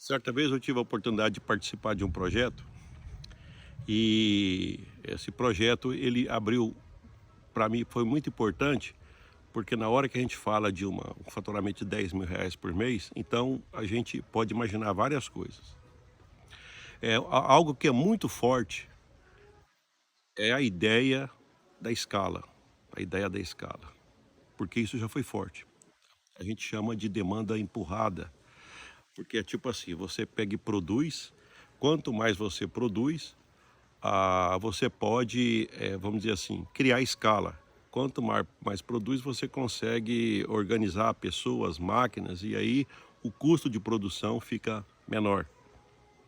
Certa vez eu tive a oportunidade de participar de um projeto e esse projeto ele abriu para mim foi muito importante porque na hora que a gente fala de um faturamento de R$ 10.000 por mês, então a gente pode imaginar várias coisas. Algo que é muito forte é a ideia da escala, a ideia da escala, porque isso já foi forte. A gente chama de demanda empurrada, porque é tipo assim, você pega e produz, quanto mais você produz, você pode, vamos dizer assim, criar escala. Quanto mais produz, você consegue organizar pessoas, máquinas, e aí o custo de produção fica menor.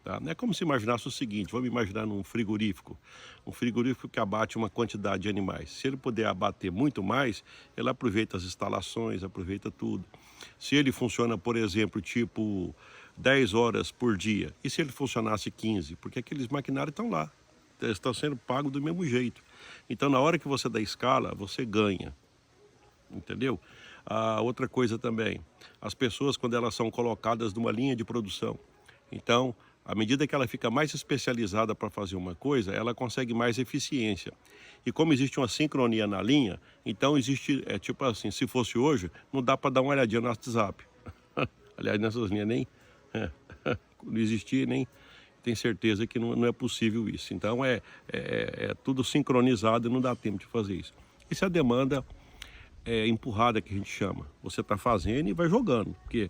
Tá? Não é como se imaginasse o seguinte, vamos imaginar um frigorífico que abate uma quantidade de animais. Se ele puder abater muito mais, ele aproveita as instalações, aproveita tudo. Se ele funciona, por exemplo, tipo 10 horas por dia, e se ele funcionasse 15? Porque aqueles maquinários estão lá, eles estão sendo pagos do mesmo jeito. Então, na hora que você dá escala, você ganha, entendeu? Outra coisa também, as pessoas quando elas são colocadas numa linha de produção, então, à medida que ela fica mais especializada para fazer uma coisa, ela consegue mais eficiência. E como existe uma sincronia na linha, então existe, tipo assim, se fosse hoje, não dá para dar uma olhadinha no WhatsApp. Aliás, nessas linhas nem não existia, nem tem certeza que não é possível isso. Então é tudo sincronizado e não dá tempo de fazer isso. Isso é a demanda empurrada que a gente chama. Você está fazendo e vai jogando, porque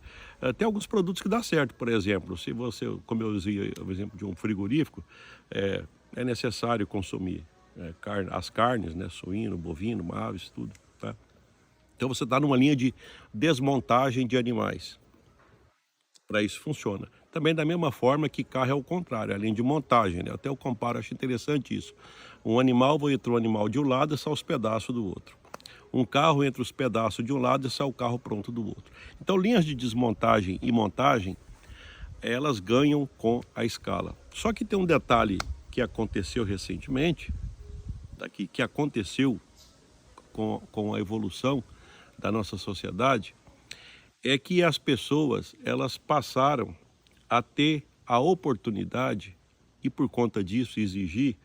tem alguns produtos que dá certo, por exemplo, se você, como eu usei o exemplo de um frigorífico, é necessário consumir as carnes, né, suíno, bovino, aves, tudo, tá? Então você está numa linha de desmontagem de animais. Para isso funciona. Também da mesma forma que carro é o contrário, além de montagem, né? Até eu comparo, acho interessante isso. Um animal, entra um animal de um lado e sai os pedaços do outro. Um carro entra os pedaços de um lado e sai o carro pronto do outro. Então, linhas de desmontagem e montagem, elas ganham com a escala. Só que tem um detalhe que aconteceu recentemente, que aconteceu com a evolução da nossa sociedade, é que as pessoas, elas passaram a ter a oportunidade e por conta disso exigir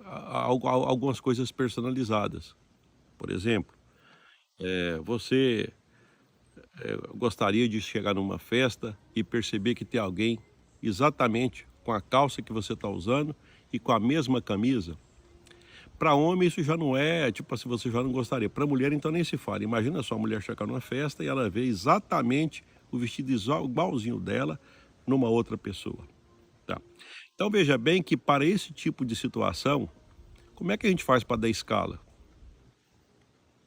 algumas coisas personalizadas. Por exemplo, você gostaria de chegar numa festa e perceber que tem alguém exatamente com a calça que você está usando e com a mesma camisa. Para homem isso já não é, tipo assim, você já não gostaria. Para mulher então nem se fala. Imagina só a mulher chegar numa festa e ela vê exatamente o vestido igualzinho dela numa outra pessoa. Tá? Então veja bem que para esse tipo de situação, como é que a gente faz para dar escala?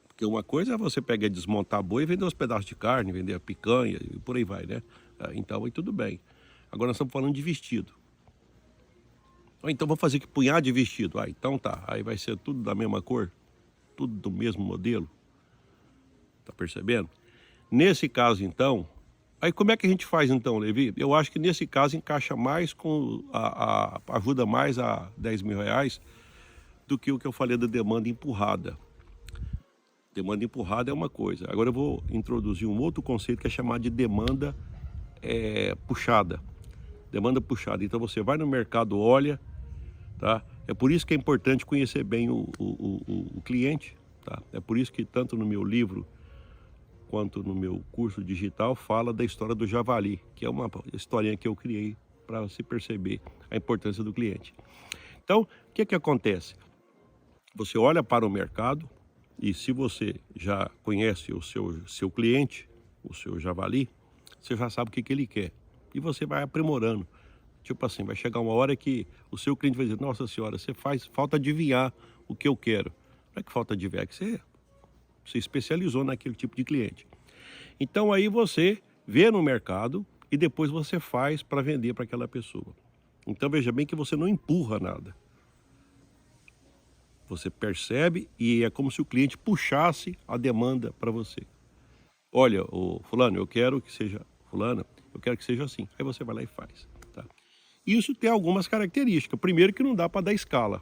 Porque uma coisa é você pegar e desmontar boi e vender os pedaços de carne, vender a picanha e por aí vai, né? Então aí tudo bem. Agora nós estamos falando de vestido. Então vou fazer que punhado de vestido. Então tá. Aí vai ser tudo da mesma cor, tudo do mesmo modelo. Tá percebendo? Nesse caso então, aí como é que a gente faz então, Levi? Eu acho que nesse caso encaixa mais com ajuda mais a R$ 10.000 do que o que eu falei da demanda empurrada. Demanda empurrada é uma coisa. Agora eu vou introduzir um outro conceito que é chamado de demanda puxada. Demanda puxada. Então você vai no mercado, olha, tá? É por isso que é importante conhecer bem o cliente, tá? É por isso que tanto no meu livro quanto no meu curso digital fala da história do javali, que é uma historinha que eu criei para se perceber a importância do cliente. Então, o que acontece? Você olha para o mercado e se você já conhece o seu cliente, o seu javali, você já sabe o que ele quer. E você vai aprimorando. Tipo assim, vai chegar uma hora que o seu cliente vai dizer, nossa senhora, falta adivinhar o que eu quero. Não é que falta adivinhar, é que você especializou naquele tipo de cliente. Então aí você vê no mercado e depois você faz para vender para aquela pessoa. Então veja bem que você não empurra nada. Você percebe e é como se o cliente puxasse a demanda para você. Olha, o fulano, eu quero que seja fulana, eu quero que seja assim. Aí você vai lá e faz, tá? Isso tem algumas características. Primeiro que não dá para dar escala.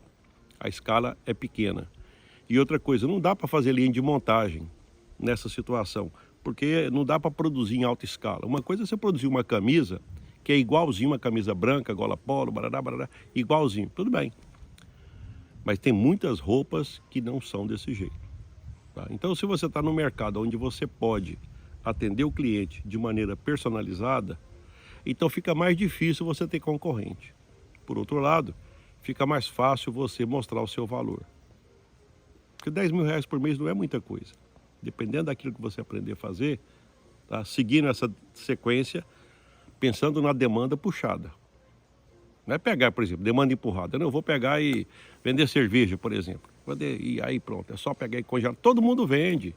A escala é pequena. E outra coisa, não dá para fazer linha de montagem nessa situação, porque não dá para produzir em alta escala. Uma coisa é você produzir uma camisa que é igualzinho uma camisa branca, gola polo, barará, barará, igualzinho, tudo bem. Mas tem muitas roupas que não são desse jeito. Tá? Então, se você está no mercado onde você pode atender o cliente de maneira personalizada, então fica mais difícil você ter concorrente. Por outro lado, fica mais fácil você mostrar o seu valor. Porque 10 mil reais por mês não é muita coisa. Dependendo daquilo que você aprender a fazer, tá? Seguindo essa sequência, pensando na demanda puxada. Não é pegar, por exemplo, demanda empurrada. Não, eu vou pegar e vender cerveja, por exemplo. E aí pronto, é só pegar e congelar. Todo mundo vende.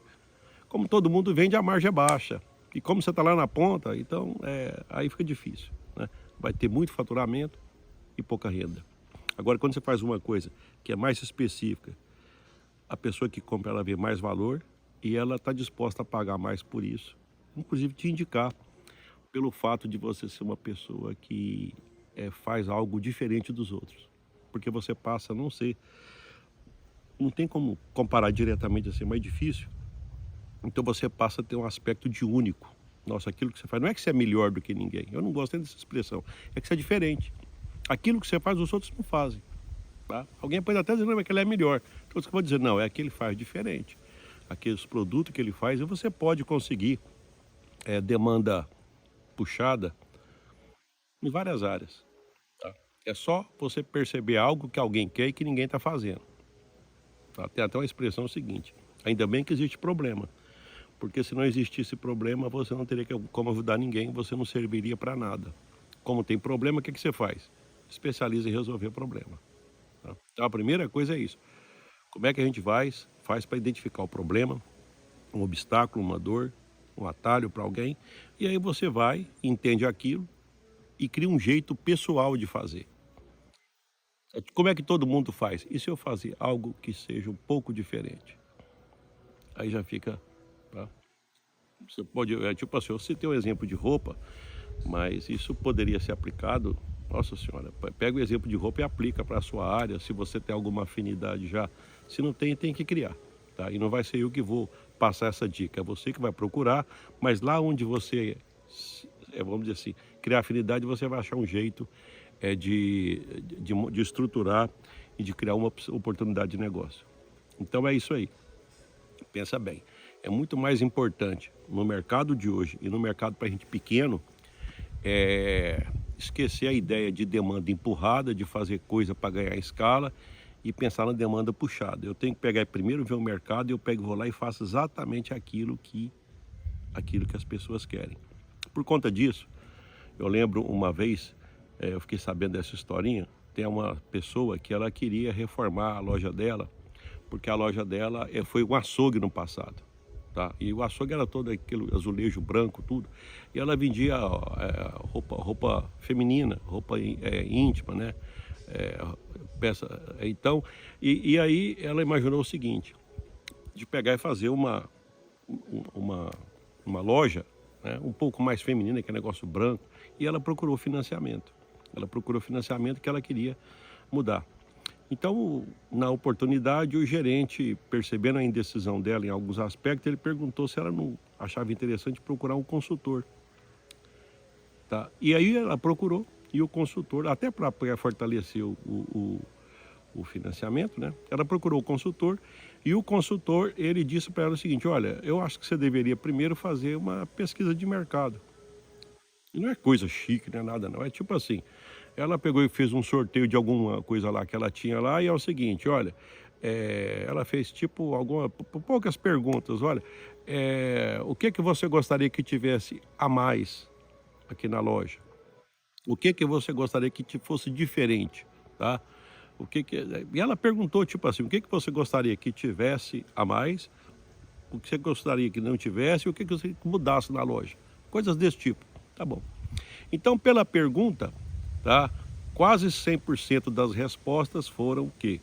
Como todo mundo vende, a margem é baixa. E como você está lá na ponta, então aí fica difícil, né? Vai ter muito faturamento e pouca renda. Agora, quando você faz uma coisa que é mais específica, a pessoa que compra, ela vê mais valor e ela está disposta a pagar mais por isso. Inclusive te indicar pelo fato de você ser uma pessoa que faz algo diferente dos outros. Porque você passa a não ser... Não tem como comparar diretamente assim, é mais difícil. Então você passa a ter um aspecto de único. Nossa, aquilo que você faz, não é que você é melhor do que ninguém. Eu não gosto nem dessa expressão. É que você é diferente. Aquilo que você faz, os outros não fazem. Tá? Alguém pode até dizer, não, é que ele é melhor. Então você pode dizer, não, é que ele faz diferente. Aqueles produtos que ele faz, e você pode conseguir demanda puxada em várias áreas. Tá? É só você perceber algo que alguém quer e que ninguém está fazendo. Tá? Tem até uma expressão seguinte, ainda bem que existe problema. Porque se não existisse problema, você não teria como ajudar ninguém, você não serviria para nada. Como tem problema, o que você faz? Especializa em resolver o problema. Tá? Então a primeira coisa é isso. Como é que a gente faz para identificar o problema, um obstáculo, uma dor, um atalho para alguém, e aí você vai, entende aquilo e cria um jeito pessoal de fazer. Como é que todo mundo faz? E se eu fazer algo que seja um pouco diferente? Aí já fica... Tá? Você pode, tipo assim, eu citei um exemplo de roupa, mas isso poderia ser aplicado, nossa senhora, pega o exemplo de roupa e aplica para a sua área, se você tem alguma afinidade já. Se não tem, tem que criar, tá? E não vai ser eu que vou passar essa dica, é você que vai procurar, mas lá onde você, vamos dizer assim, criar afinidade, você vai achar um jeito de estruturar e de criar uma oportunidade de negócio. Então é isso aí. Pensa bem, é muito mais importante no mercado de hoje e no mercado para gente pequeno esquecer a ideia de demanda empurrada, de fazer coisa para ganhar escala e pensar na demanda puxada. Eu tenho que pegar primeiro, ver o mercado, eu vou lá e faço exatamente aquilo que as pessoas querem. Por conta disso, eu lembro uma vez, eu fiquei sabendo dessa historinha, tem uma pessoa que ela queria reformar a loja dela, porque a loja dela foi um açougue no passado. Tá? E o açougue era todo aquele azulejo branco, tudo. E ela vendia roupa feminina, roupa íntima, né? Peça. Então, e aí ela imaginou o seguinte, de pegar e fazer uma loja, né, um pouco mais feminina, que é negócio branco, e ela procurou financiamento. Ela procurou financiamento que ela queria mudar. Então, na oportunidade, o gerente, percebendo a indecisão dela em alguns aspectos, ele perguntou se ela não achava interessante procurar um consultor. Tá? E aí ela procurou, e o consultor, até para fortalecer o financiamento, né? Ela procurou o consultor, e o consultor, ele disse para ela o seguinte, olha, eu acho que você deveria primeiro fazer uma pesquisa de mercado. E não é coisa chique, não é nada não, é tipo assim, ela pegou e fez um sorteio de alguma coisa lá que ela tinha lá, e é o seguinte, olha, ela fez tipo poucas perguntas, olha, o que você gostaria que tivesse a mais aqui na loja? O que você gostaria que fosse diferente, tá? E ela perguntou tipo assim, o que você gostaria que tivesse a mais, o que você gostaria que não tivesse, e o que você mudasse na loja, coisas desse tipo, tá bom. Então, pela pergunta, tá, quase 100% das respostas foram o quê?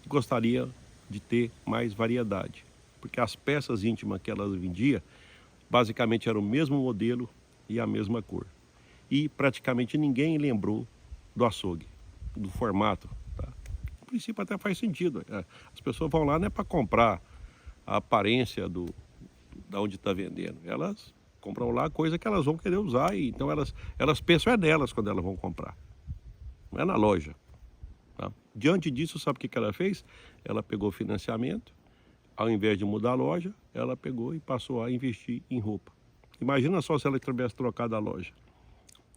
Gostaria de ter mais variedade, porque as peças íntimas que elas vendiam, basicamente era o mesmo modelo e a mesma cor. E praticamente ninguém lembrou do açougue, do formato. Tá? No princípio até faz sentido. As pessoas vão lá não é para comprar a aparência da onde está vendendo. Elas compram lá coisa que elas vão querer usar, e então elas pensam é nelas quando elas vão comprar, não é na loja. Tá? Diante disso, sabe o que ela fez? Ela pegou financiamento, ao invés de mudar a loja, ela pegou e passou a investir em roupa. Imagina só se ela tivesse trocado a loja,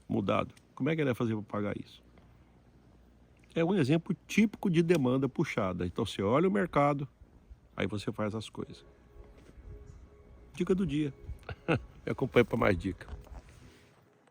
mudado. Como é que ela ia fazer para pagar isso? É um exemplo típico de demanda puxada. Então você olha o mercado, aí você faz as coisas. Dica do dia. Me acompanhe para mais dica.